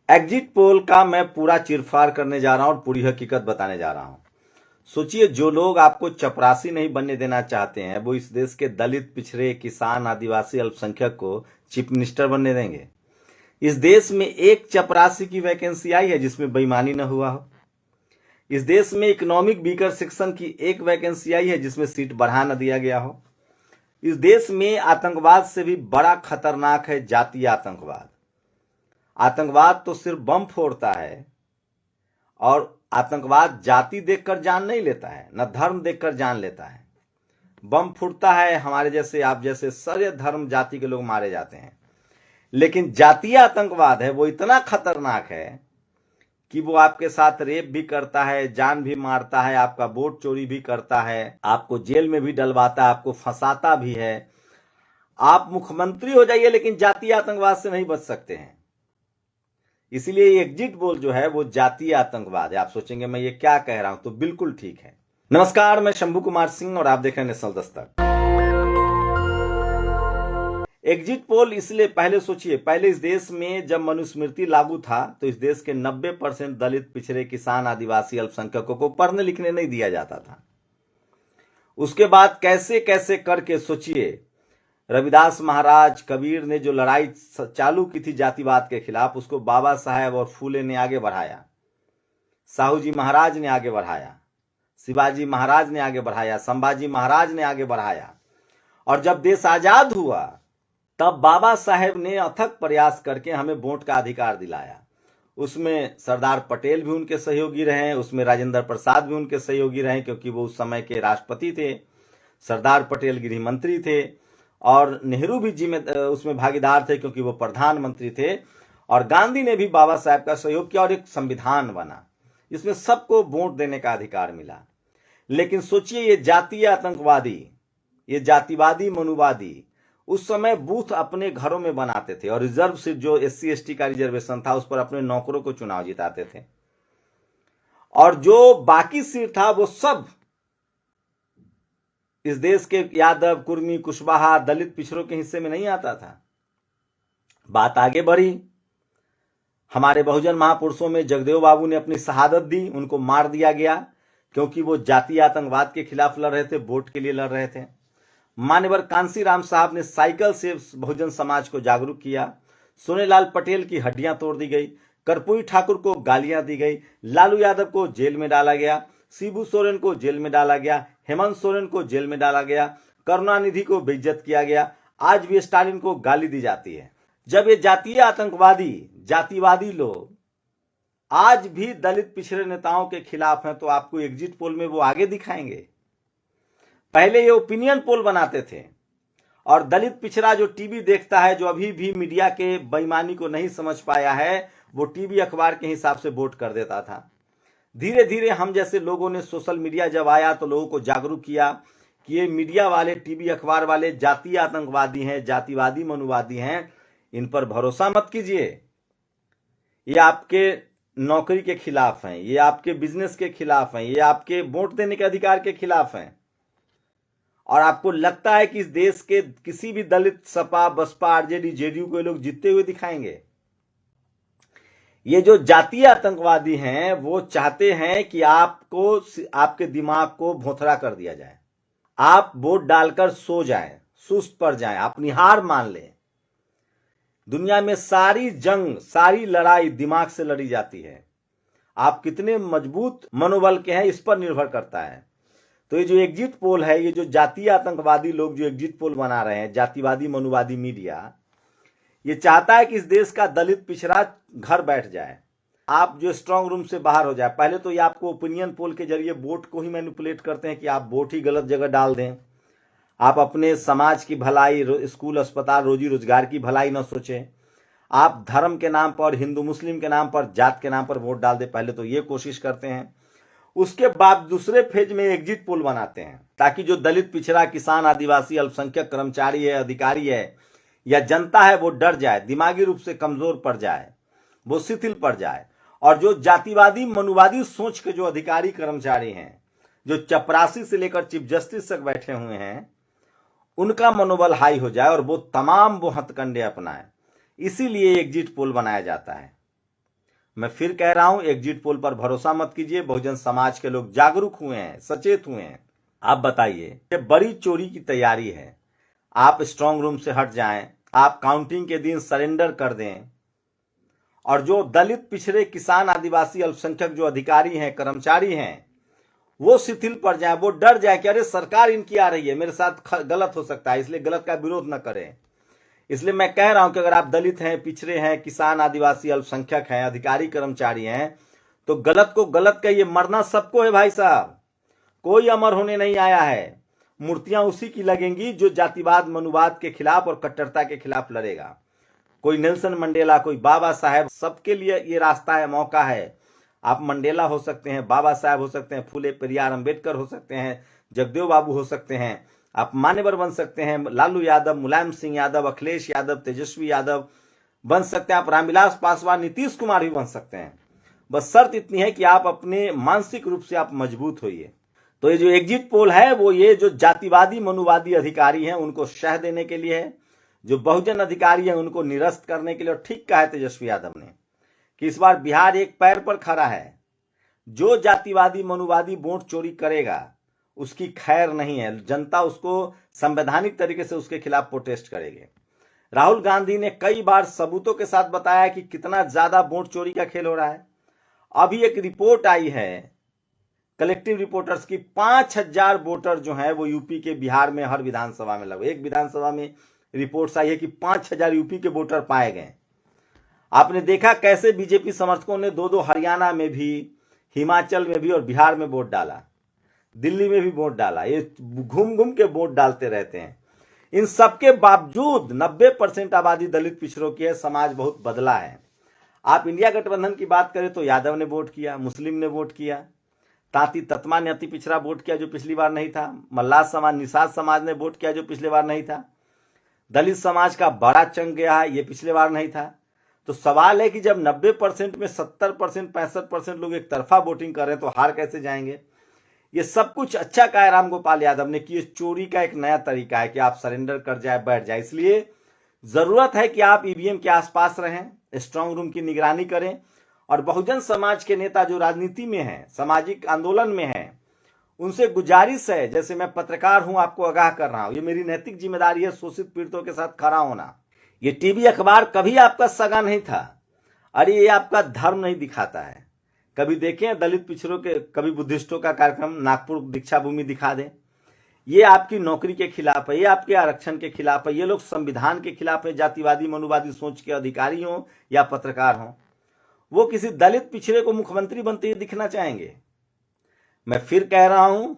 Exit poll का मैं पूरा चीरफाड़ करने जा रहा हूं और पूरी हकीकत बताने जा रहा हूं। सोचिए, जो लोग आपको चपरासी नहीं बनने देना चाहते हैं वो इस देश के दलित, पिछड़े, किसान, आदिवासी, अल्पसंख्यक को चीफ मिनिस्टर बनने देंगे? इस देश में एक चपरासी की वैकेंसी आई है जिसमें बेईमानी न हुआ हो? इस देश में इकोनॉमिक वीकर सेक्शन की एक वैकेंसी आई है जिसमें सीट बढ़ा न दिया गया हो? इस देश में आतंकवाद से भी बड़ा खतरनाक है जातीय आतंकवाद। आतंकवाद तो सिर्फ बम फोड़ता है, और आतंकवाद जाति देखकर जान नहीं लेता है, न धर्म देखकर जान लेता है। बम फूटता है, हमारे जैसे, आप जैसे सारे धर्म जाति के लोग मारे जाते हैं। लेकिन जातीय आतंकवाद है वो इतना खतरनाक है कि वो आपके साथ रेप भी करता है, जान भी मारता है, आपका वोट चोरी भी करता है, आपको जेल में भी डलवाता है, आपको फंसाता भी है। आप मुख्यमंत्री हो जाइए लेकिन जातीय आतंकवाद से नहीं बच सकते हैं। इसलिए एग्जिट पोल जो है वो जातीय आतंकवाद है। आप सोचेंगे मैं ये क्या कह रहा हूं, तो बिल्कुल ठीक है। नमस्कार, मैं शंभू कुमार सिंह और आप देख रहे हैं नेशनल दस्तक। एग्जिट पोल इसलिए, पहले सोचिए, पहले इस देश में जब मनुस्मृति लागू था तो इस देश के 90% दलित, पिछड़े, किसान, आदिवासी, अल्पसंख्यकों को पढ़ने लिखने नहीं दिया जाता था। उसके बाद कैसे कैसे करके, सोचिए, रविदास महाराज, कबीर ने जो लड़ाई चालू की थी जातिवाद के खिलाफ, उसको बाबा साहेब और फूले ने आगे बढ़ाया, साहू जी महाराज ने आगे बढ़ाया, शिवाजी महाराज ने आगे बढ़ाया, संभाजी महाराज ने आगे बढ़ाया। और जब देश आजाद हुआ तब बाबा साहेब ने अथक प्रयास करके हमें वोट का अधिकार दिलाया। उसमें सरदार पटेल भी उनके सहयोगी रहे, उसमें राजेंद्र प्रसाद भी उनके सहयोगी रहे क्योंकि वो उस समय के राष्ट्रपति थे, सरदार पटेल गृह मंत्री थे, और नेहरू भी उसमें भागीदार थे क्योंकि वो प्रधानमंत्री थे, और गांधी ने भी बाबा साहेब का सहयोग किया और एक संविधान बना। इसमें सबको वोट देने का अधिकार मिला। लेकिन सोचिए, ये जातीय आतंकवादी, ये जातिवादी, मनुवादी उस समय बूथ अपने घरों में बनाते थे और रिजर्व सीट, जो SC ST का रिजर्वेशन था, उस पर अपने नौकरों को चुनाव जिताते थे, और जो बाकी सीट था वो सब इस देश के यादव, कुर्मी, कुशवाहा, दलित, पिछड़ों के हिस्से में नहीं आता था। बात आगे बढ़ी। हमारे बहुजन महापुरुषों में जगदेव बाबू ने अपनी शहादत दी, उनको मार दिया गया क्योंकि वो जातीय आतंकवाद के खिलाफ लड़ रहे थे, वोट के लिए लड़ रहे थे। मान्यवर कांसीराम साहब ने साइकिल से बहुजन समाज को जागरूक किया। सोनेलाल पटेल की हड्डियां तोड़ दी गई, कर्पूरी ठाकुर को गालियां दी गई, लालू यादव को जेल में डाला गया, शिबू सोरेन को जेल में डाला गया, हेमंत सोरेन को जेल में डाला गया, करुणानिधि को बेइज्जत किया गया, आज भी स्टालिन को गाली दी जाती है। जब ये जातीय आतंकवादी, जातिवादी लोग आज भी दलित, पिछड़े नेताओं के खिलाफ हैं तो आपको एग्जिट पोल में वो आगे दिखाएंगे? पहले ये ओपिनियन पोल बनाते थे, और दलित पिछड़ा जो टीवी देखता है, जो अभी भी मीडिया के बेईमानी को नहीं समझ पाया है, वो टीवी अखबार के हिसाब से वोट कर देता था। धीरे धीरे हम जैसे लोगों ने, सोशल मीडिया जब आया तो लोगों को जागरूक किया कि ये मीडिया वाले, टीवी अखबार वाले जातीय आतंकवादी हैं, जातिवादी, मनुवादी हैं, इन पर भरोसा मत कीजिए। ये आपके नौकरी के खिलाफ हैं, ये आपके बिजनेस के खिलाफ हैं, ये आपके वोट देने के अधिकार के खिलाफ हैं। और आपको लगता है कि इस देश के किसी भी दलित, सपा, बसपा, आरजेडी, जेडीयू को लोग जीतते हुए दिखाएंगे? ये जो जातीय आतंकवादी हैं वो चाहते हैं कि आपको, आपके दिमाग को भोथरा कर दिया जाए, आप वोट डालकर सो जाएं, सुस्त पड़ जाएं, अपनी हार मान लें। दुनिया में सारी जंग, सारी लड़ाई दिमाग से लड़ी जाती है। आप कितने मजबूत मनोबल के हैं इस पर निर्भर करता है। तो ये जो एग्जिट पोल है, ये जो जातीय आतंकवादी लोग जो एग्जिट पोल बना रहे हैं, जातिवादी, मनुवादी मीडिया, ये चाहता है कि इस देश का दलित, पिछड़ा घर बैठ जाए, आप जो स्ट्रांग रूम से बाहर हो जाए। पहले तो ये आपको ओपिनियन पोल के जरिए वोट को ही मैनिपुलेट करते हैं कि आप वोट ही गलत जगह डाल दें, आप अपने समाज की भलाई, स्कूल, अस्पताल, रोजी रोजगार की भलाई न सोचें, आप धर्म के नाम पर, हिंदू मुस्लिम के नाम पर, जात के नाम पर वोट डाल दें। पहले तो ये कोशिश करते हैं। उसके बाद दूसरे फेज में एग्जिट पोल बनाते हैं ताकि जो दलित, पिछड़ा, किसान, आदिवासी, अल्पसंख्यक, कर्मचारी है, अधिकारी है या जनता है वो डर जाए, दिमागी रूप से कमजोर पड़ जाए, वो शिथिल पड़ जाए। और जो जातिवादी, मनुवादी सोच के जो अधिकारी, कर्मचारी हैं, जो चपरासी से लेकर चीफ जस्टिस तक बैठे हुए हैं, उनका मनोबल हाई हो जाए और वो तमाम वो हथकंडे अपनाएं। इसीलिए एग्जिट पोल बनाया जाता है। मैं फिर कह रहा हूं, एग्जिट पोल पर भरोसा मत कीजिए। बहुजन समाज के लोग जागरूक हुए हैं, सचेत हुए हैं। आप बताइए, ये बड़ी चोरी की तैयारी है। आप स्ट्रांग रूम से हट जाएं, आप काउंटिंग के दिन सरेंडर कर दें, और जो दलित, पिछड़े, किसान, आदिवासी, अल्पसंख्यक जो अधिकारी हैं, कर्मचारी हैं, वो शिथिल पड़ जाए, वो डर जाए कि अरे सरकार इनकी आ रही है, मेरे साथ गलत हो सकता है, इसलिए गलत का विरोध न करें। इसलिए मैं कह रहा हूं कि अगर आप दलित हैं, पिछड़े हैं, किसान, आदिवासी, अल्पसंख्यक हैं, अधिकारी, कर्मचारी हैं, तो गलत को गलत कहिए। मरना सबको है भाई साहब, कोई अमर होने नहीं आया है। मूर्तियां उसी की लगेंगी जो जातिवाद, मनुवाद के खिलाफ और कट्टरता के खिलाफ लड़ेगा। कोई नेल्सन मंडेला, कोई बाबा साहेब, सबके लिए ये रास्ता है, मौका है। आप मंडेला हो सकते हैं, बाबा साहेब हो सकते हैं, फूले पेरियार अंबेडकर हो सकते हैं, जगदेव बाबू हो सकते हैं, आप मान्यवर बन सकते हैं, लालू यादव, मुलायम सिंह यादव, अखिलेश यादव, तेजस्वी यादव बन सकते हैं, आप रामविलास पासवान, नीतीश कुमार भी बन सकते हैं। बस शर्त इतनी है कि आप अपने मानसिक रूप से आप मजबूत होइए। तो ये जो एग्जिट पोल है वो ये जो जातिवादी, मनुवादी अधिकारी हैं उनको शह देने के लिए है, जो बहुजन अधिकारी हैं उनको निरस्त करने के लिए। और ठीक कहा है तेजस्वी यादव ने कि इस बार बिहार एक पैर पर खड़ा है। जो जातिवादी, मनुवादी वोट चोरी करेगा उसकी खैर नहीं है, जनता उसको संवैधानिक तरीके से उसके खिलाफ प्रोटेस्ट करेगी। राहुल गांधी ने कई बार सबूतों के साथ बताया कि कितना ज्यादा वोट चोरी का खेल हो रहा है। अभी एक रिपोर्ट आई है कलेक्टिव रिपोर्टर्स की, 5000 वोटर जो है वो यूपी के, बिहार में हर विधानसभा में, लगभग एक विधानसभा में रिपोर्ट्स आई है कि 5000 यूपी के वोटर पाए गए। आपने देखा कैसे बीजेपी समर्थकों ने दो हरियाणा में भी, हिमाचल में भी और बिहार में वोट डाला, दिल्ली में भी वोट डाला। ये घूम घूम के वोट डालते रहते हैं। इन सबके बावजूद 90% आबादी दलित, पिछड़ों की है। समाज बहुत बदला है। आप इंडिया गठबंधन की बात करें तो यादव ने वोट किया, मुस्लिम ने वोट किया, तांती ततमा ने अति पिछड़ा वोट किया जो पिछली बार नहीं था, मल्लाह समाज, निषाद समाज ने वोट किया जो पिछले बार नहीं था, दलित समाज का बड़ा चंग गया है, ये पिछले बार नहीं था। तो सवाल है कि जब 90% में 70%, 65% लोग एक तरफा वोटिंग कर रहे हैं तो हार कैसे जाएंगे। ये सब कुछ अच्छा कहा राम गोपाल यादव ने कि ये चोरी का एक नया तरीका है कि आप सरेंडर कर जाए, बैठ जाए। इसलिए जरूरत है कि आप ईवीएम के आसपास रहें, स्ट्रांग रूम की निगरानी करें, और बहुजन समाज के नेता जो राजनीति में हैं, सामाजिक आंदोलन में हैं, उनसे गुजारिश है, जैसे मैं पत्रकार हूं, आपको आगाह कर रहा हूं, ये मेरी नैतिक जिम्मेदारी है शोषित पीड़ितों के साथ खड़ा होना। ये टीवी अखबार कभी आपका सगा नहीं था। अरे ये आपका धर्म नहीं दिखाता है। कभी देखें दलित, पिछड़ों के, कभी बुद्धिस्टों का कार्यक्रम नागपुर दीक्षा भूमि दिखा दें। ये आपकी नौकरी के खिलाफ है, ये आपके आरक्षण के खिलाफ है, ये लोग संविधान के खिलाफ है। जातिवादी, मनुवादी सोच के अधिकारी हों या पत्रकार हों, वो किसी दलित, पिछड़े को मुख्यमंत्री बनते हुए दिखना चाहेंगे। मैं फिर कह रहा हूं,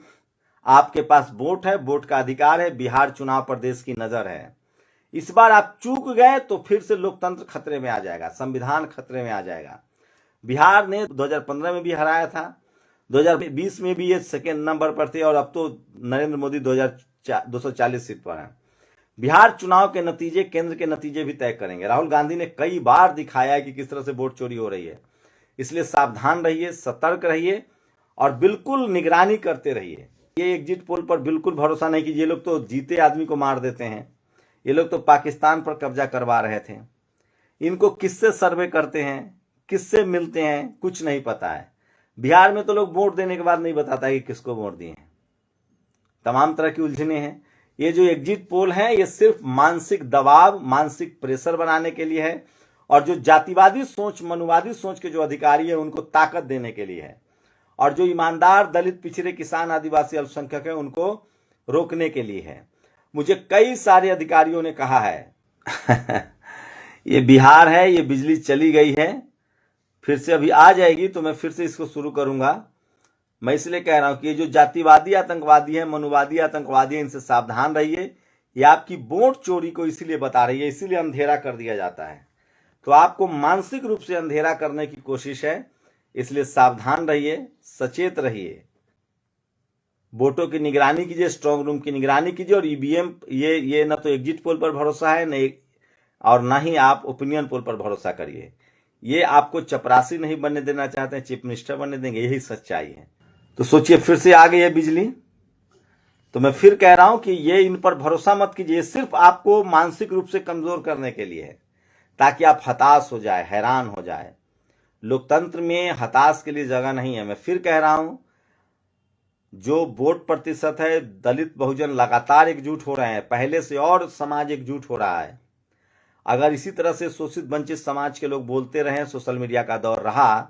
आपके पास वोट है, वोट का अधिकार है। बिहार चुनाव पर देश की नजर है। इस बार आप चूक गए तो फिर से लोकतंत्र खतरे में आ जाएगा, संविधान खतरे में आ जाएगा। बिहार ने 2015 में भी हराया था, 2020 में भी ये सेकेंड नंबर पर थे, और अब तो नरेंद्र मोदी 240 सीट पर हैं। बिहार चुनाव के नतीजे केंद्र के नतीजे भी तय करेंगे। राहुल गांधी ने कई बार दिखाया है कि किस तरह से वोट चोरी हो रही है। इसलिए सावधान रहिए, सतर्क रहिए और बिल्कुल निगरानी करते रहिए। ये एग्जिट पोल पर बिल्कुल भरोसा नहीं कीजिए। ये लोग तो जीते आदमी को मार देते हैं। ये लोग तो पाकिस्तान पर कब्जा करवा रहे थे। इनको किससे सर्वे करते हैं, किससे मिलते हैं, कुछ नहीं पता है। बिहार में तो लोग वोट देने के बाद नहीं बताता कि किसको वोट दिए हैं। तमाम तरह की उलझने हैं। ये जो एग्जिट पोल है ये सिर्फ मानसिक दबाव, मानसिक प्रेशर बनाने के लिए है, और जो जातिवादी सोच, मनुवादी सोच के जो अधिकारी है उनको ताकत देने के लिए है, और जो ईमानदार दलित, पिछड़े, किसान, आदिवासी, अल्पसंख्यक है उनको रोकने के लिए है। मुझे कई सारे अधिकारियों ने कहा है ये बिहार है, ये बिजली चली गई है, फिर से अभी आ जाएगी तो मैं फिर से इसको शुरू करूंगा। मैं इसलिए कह रहा हूं कि ये जो जातिवादी आतंकवादी है, मनुवादी आतंकवादी है, इनसे सावधान रहिए। ये आपकी वोट चोरी को इसीलिए बता रही है, इसीलिए अंधेरा कर दिया जाता है। तो आपको मानसिक रूप से अंधेरा करने की कोशिश है, इसलिए सावधान रहिए, सचेत रहिए, वोटों की निगरानी कीजिए, स्ट्रांग रूम की निगरानी कीजिए। और ईवीएम, ये ना तो एग्जिट पोल पर भरोसा है, न और ना ही आप ओपिनियन पोल पर भरोसा करिए। ये आपको चपरासी नहीं बनने देना चाहते हैं, चीफ मिनिस्टर बनने देंगे, यही सच्चाई है। तो सोचिए फिर से आ गई है बिजली। तो मैं फिर कह रहा हूं कि ये इन पर भरोसा मत कीजिए, सिर्फ आपको मानसिक रूप से कमजोर करने के लिए है, ताकि आप हताश हो जाए, हैरान हो जाए। लोकतंत्र में हताश के लिए जगह नहीं है। मैं फिर कह रहा हूं, जो वोट प्रतिशत है, दलित बहुजन लगातार एकजुट हो रहे हैं, पहले से और समाज एकजुट हो रहा है। अगर इसी तरह से शोषित वंचित समाज के लोग बोलते रहे, सोशल मीडिया का दौर रहा,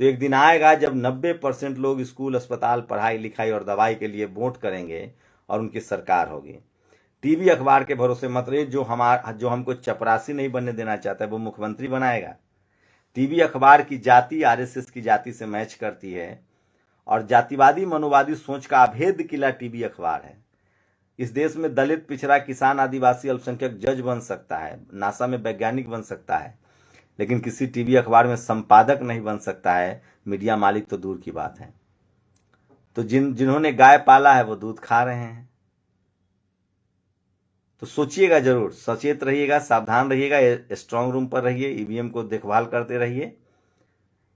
तो एक दिन आएगा जब 90% लोग स्कूल, अस्पताल, पढ़ाई लिखाई और दवाई के लिए वोट करेंगे और उनकी सरकार होगी। टीवी अखबार के भरोसे मत रहिए। जो हमको चपरासी नहीं बनने देना चाहता है वो मुख्यमंत्री बनाएगा। टीवी अखबार की जाति आरएसएस की जाति से मैच करती है और जातिवादी मनोवादी सोच का अभेद किला टीवी अखबार है। इस देश में दलित, पिछड़ा, किसान, आदिवासी, अल्पसंख्यक जज बन सकता है, नासा में वैज्ञानिक बन सकता है, लेकिन किसी टीवी अखबार में संपादक नहीं बन सकता है। मीडिया मालिक तो दूर की बात है। तो जिन्होंने गाय पाला है वो दूध खा रहे हैं। तो सोचिएगा जरूर, सचेत रहिएगा, सावधान रहिएगा, स्ट्रांग रूम पर रहिए, ईवीएम को देखभाल करते रहिए।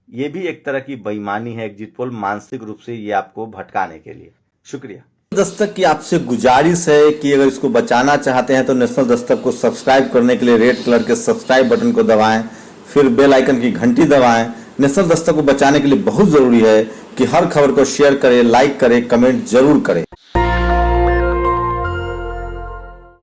ये भी एक तरह की बेईमानी है एग्जिट पोल, मानसिक रूप से ये आपको भटकाने के लिए। शुक्रिया। दस्तक की आपसे गुजारिश है कि अगर इसको बचाना चाहते हैं तो नेशनल दस्तक को सब्सक्राइब करने के लिए रेड कलर के सब्सक्राइब बटन को दबाएं, फिर बेल आइकन की घंटी दबाएं। नेशनल दस्तक को बचाने के लिए बहुत जरूरी है कि हर खबर को शेयर करें, लाइक करें, कमेंट जरूर करें।